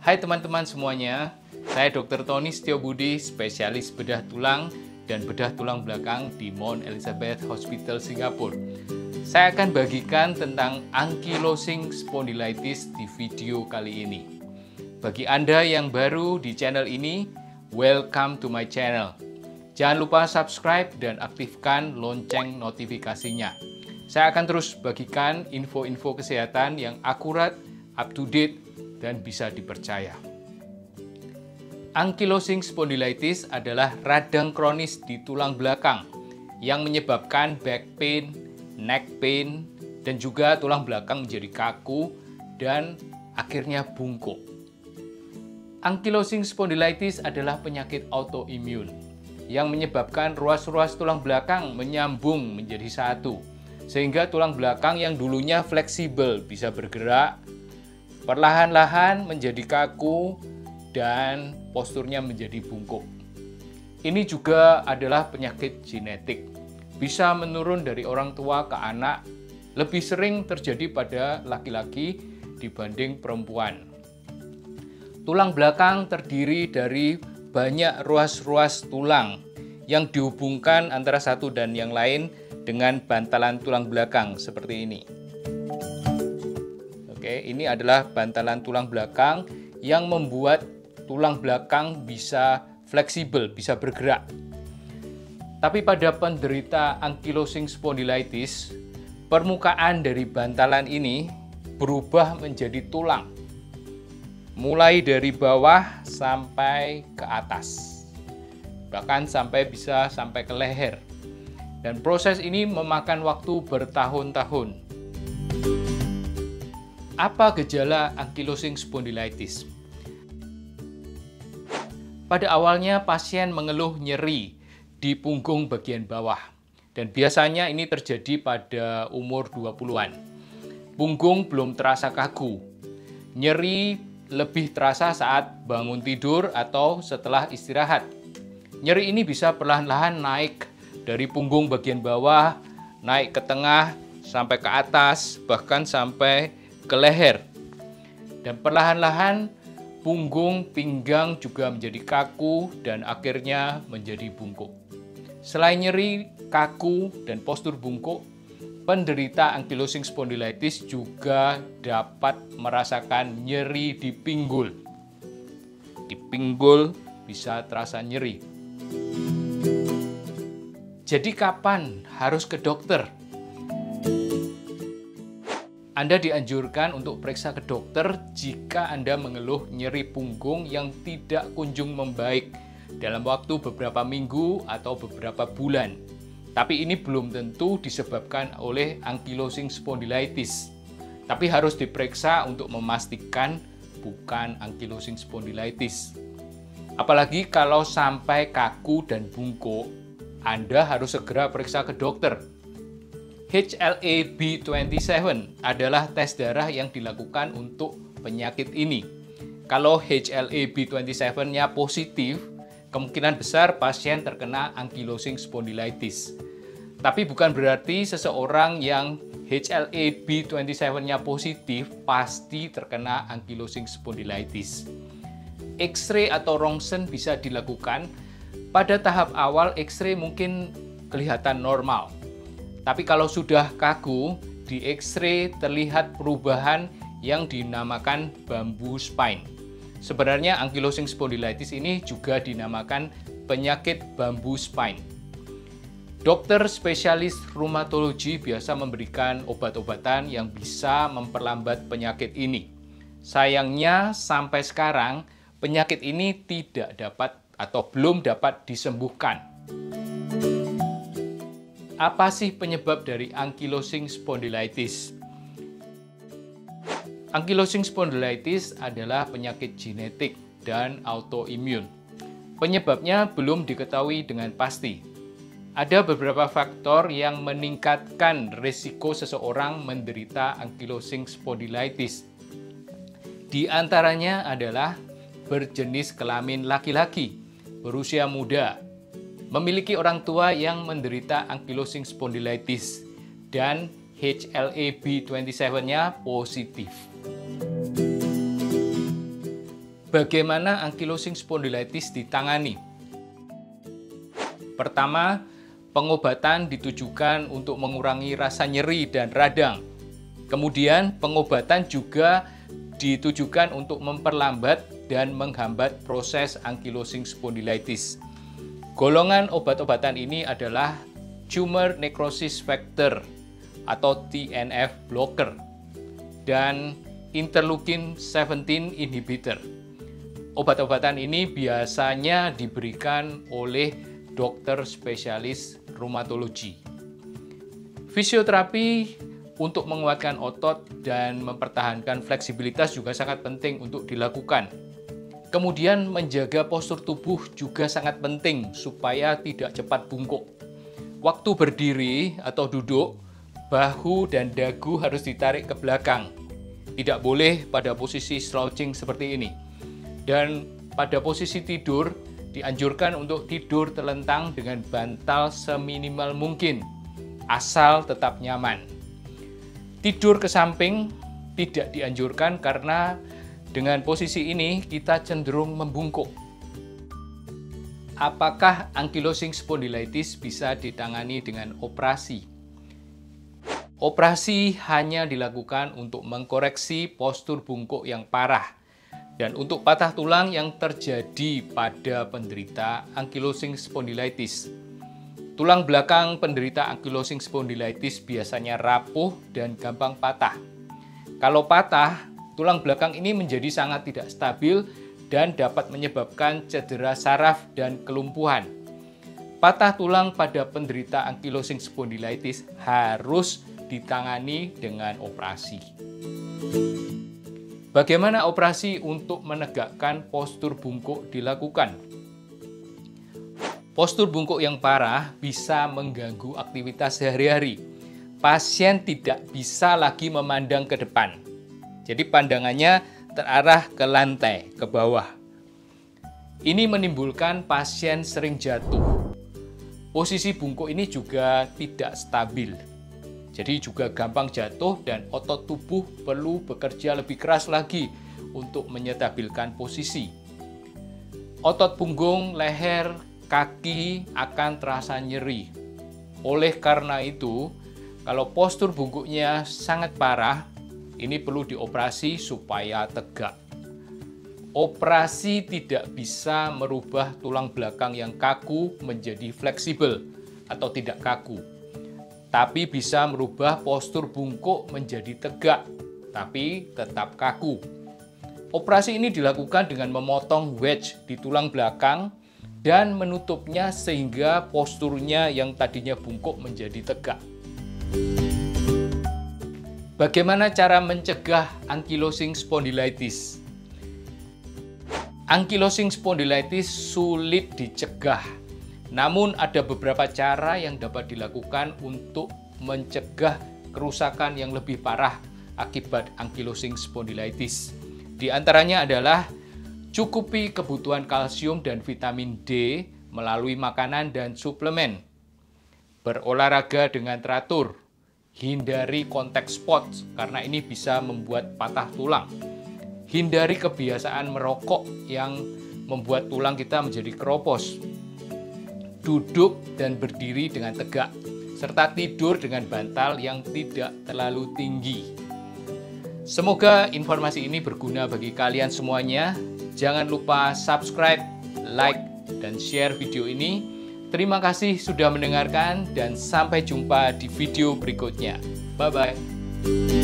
Hai teman-teman semuanya, saya Dr. Tony Setiobudi, spesialis bedah tulang dan bedah tulang belakang di Mount Elizabeth Hospital Singapura. Saya akan bagikan tentang ankylosing spondylitis di video kali ini. Bagi Anda yang baru di channel ini, welcome to my channel. Jangan lupa subscribe dan aktifkan lonceng notifikasinya. Saya akan terus bagikan info-info kesehatan yang akurat, up to date, dan bisa dipercaya. Ankylosing spondylitis adalah radang kronis di tulang belakang yang menyebabkan back pain, neck pain, dan juga tulang belakang menjadi kaku dan akhirnya bungkuk. Ankylosing spondylitis adalah penyakit autoimun yang menyebabkan ruas-ruas tulang belakang menyambung menjadi satu, sehingga tulang belakang yang dulunya fleksibel bisa bergerak, perlahan-lahan menjadi kaku, dan posturnya menjadi bungkuk. Ini juga adalah penyakit genetik, bisa menurun dari orang tua ke anak, lebih sering terjadi pada laki-laki dibanding perempuan. Tulang belakang terdiri dari banyak ruas-ruas tulang yang dihubungkan antara satu dan yang lain dengan bantalan tulang belakang seperti ini. Oke, ini adalah bantalan tulang belakang yang membuat tulang belakang bisa fleksibel, bisa bergerak. Tapi pada penderita ankylosing spondylitis, permukaan dari bantalan ini berubah menjadi tulang, mulai dari bawah sampai ke atas, bahkan bisa sampai ke leher. Dan proses ini memakan waktu bertahun-tahun. Apa gejala ankylosing spondylitis? Pada awalnya pasien mengeluh nyeri di punggung bagian bawah, dan biasanya ini terjadi pada umur 20-an. Punggung belum terasa kaku. Nyeri lebih terasa saat bangun tidur atau setelah istirahat. Nyeri ini bisa perlahan-lahan naik dari punggung bagian bawah, naik ke tengah, sampai ke atas, bahkan sampai ke leher. Dan perlahan-lahan punggung, pinggang juga menjadi kaku dan akhirnya menjadi bungkuk. Selain nyeri, kaku, dan postur bungkuk, penderita ankylosing spondylitis juga dapat merasakan nyeri di pinggul. Di pinggul bisa terasa nyeri. Jadi kapan harus ke dokter? Anda dianjurkan untuk periksa ke dokter jika Anda mengeluh nyeri punggung yang tidak kunjung membaik dalam waktu beberapa minggu atau beberapa bulan. Tapi ini belum tentu disebabkan oleh ankylosing spondylitis. Tapi harus diperiksa untuk memastikan bukan ankylosing spondylitis. Apalagi kalau sampai kaku dan bungkuk, Anda harus segera periksa ke dokter. HLA-B27 adalah tes darah yang dilakukan untuk penyakit ini. Kalau HLA-B27-nya positif, kemungkinan besar pasien terkena ankylosing spondylitis. Tapi bukan berarti seseorang yang HLA-B27-nya positif pasti terkena ankylosing spondylitis. X-ray atau rongsen bisa dilakukan. Pada tahap awal, X-ray mungkin kelihatan normal. Tapi kalau sudah kaku, di X-ray terlihat perubahan yang dinamakan bambu spine. Sebenarnya ankylosing spondylitis ini juga dinamakan penyakit bambu spine. Dokter spesialis rheumatologi biasa memberikan obat-obatan yang bisa memperlambat penyakit ini. Sayangnya sampai sekarang penyakit ini tidak dapat atau belum dapat disembuhkan. Apa sih penyebab dari ankylosing spondylitis? Ankylosing spondylitis adalah penyakit genetik dan autoimun. Penyebabnya belum diketahui dengan pasti. Ada beberapa faktor yang meningkatkan risiko seseorang menderita ankylosing spondylitis. Di antaranya adalah berjenis kelamin laki-laki, berusia muda, memiliki orang tua yang menderita ankylosing spondylitis, dan HLA-B27-nya positif. Bagaimana ankylosing spondylitis ditangani? Pertama, pengobatan ditujukan untuk mengurangi rasa nyeri dan radang. Kemudian, pengobatan juga ditujukan untuk memperlambat dan menghambat proses ankylosing spondylitis. Golongan obat-obatan ini adalah tumor necrosis factor atau TNF blocker dan interleukin 17 inhibitor. Obat-obatan ini biasanya diberikan oleh dokter spesialis rheumatologi. Fisioterapi untuk menguatkan otot dan mempertahankan fleksibilitas juga sangat penting untuk dilakukan. Kemudian menjaga postur tubuh juga sangat penting supaya tidak cepat bungkuk. Waktu berdiri atau duduk, bahu dan dagu harus ditarik ke belakang. Tidak boleh pada posisi slouching seperti ini. Dan pada posisi tidur, dianjurkan untuk tidur terlentang dengan bantal seminimal mungkin, asal tetap nyaman. Tidur ke samping tidak dianjurkan karena dengan posisi ini kita cenderung membungkuk. Apakah ankylosing spondylitis bisa ditangani dengan operasi? Operasi hanya dilakukan untuk mengkoreksi postur bungkuk yang parah dan untuk patah tulang yang terjadi pada penderita ankylosing spondylitis. Tulang belakang penderita ankylosing spondylitis biasanya rapuh dan gampang patah. Kalau patah, tulang belakang ini menjadi sangat tidak stabil dan dapat menyebabkan cedera saraf dan kelumpuhan. Patah tulang pada penderita ankylosing spondylitis harus ditangani dengan operasi. Bagaimana operasi untuk menegakkan postur bungkuk dilakukan? Postur bungkuk yang parah bisa mengganggu aktivitas sehari-hari. Pasien tidak bisa lagi memandang ke depan. Jadi pandangannya terarah ke lantai, ke bawah. Ini menimbulkan pasien sering jatuh. Posisi bungkuk ini juga tidak stabil. Jadi juga gampang jatuh dan otot tubuh perlu bekerja lebih keras lagi untuk menyetabilkan posisi. Otot punggung, leher, kaki akan terasa nyeri. Oleh karena itu, kalau postur bungkuknya sangat parah, ini perlu dioperasi supaya tegak. Operasi tidak bisa merubah tulang belakang yang kaku menjadi fleksibel atau tidak kaku, tapi bisa merubah postur bungkuk menjadi tegak, tapi tetap kaku. Operasi ini dilakukan dengan memotong wedge di tulang belakang dan menutupnya sehingga posturnya yang tadinya bungkuk menjadi tegak. Bagaimana cara mencegah ankylosing spondylitis? Ankylosing spondylitis sulit dicegah. Namun ada beberapa cara yang dapat dilakukan untuk mencegah kerusakan yang lebih parah akibat ankylosing spondylitis. Di antaranya adalah cukupi kebutuhan kalsium dan vitamin D melalui makanan dan suplemen. Berolahraga dengan teratur. Hindari contact sports karena ini bisa membuat patah tulang. Hindari kebiasaan merokok yang membuat tulang kita menjadi keropos. Duduk dan berdiri dengan tegak, serta tidur dengan bantal yang tidak terlalu tinggi. Semoga informasi ini berguna bagi kalian semuanya. Jangan lupa subscribe, like, dan share video ini. Terima kasih sudah mendengarkan dan sampai jumpa di video berikutnya. Bye-bye.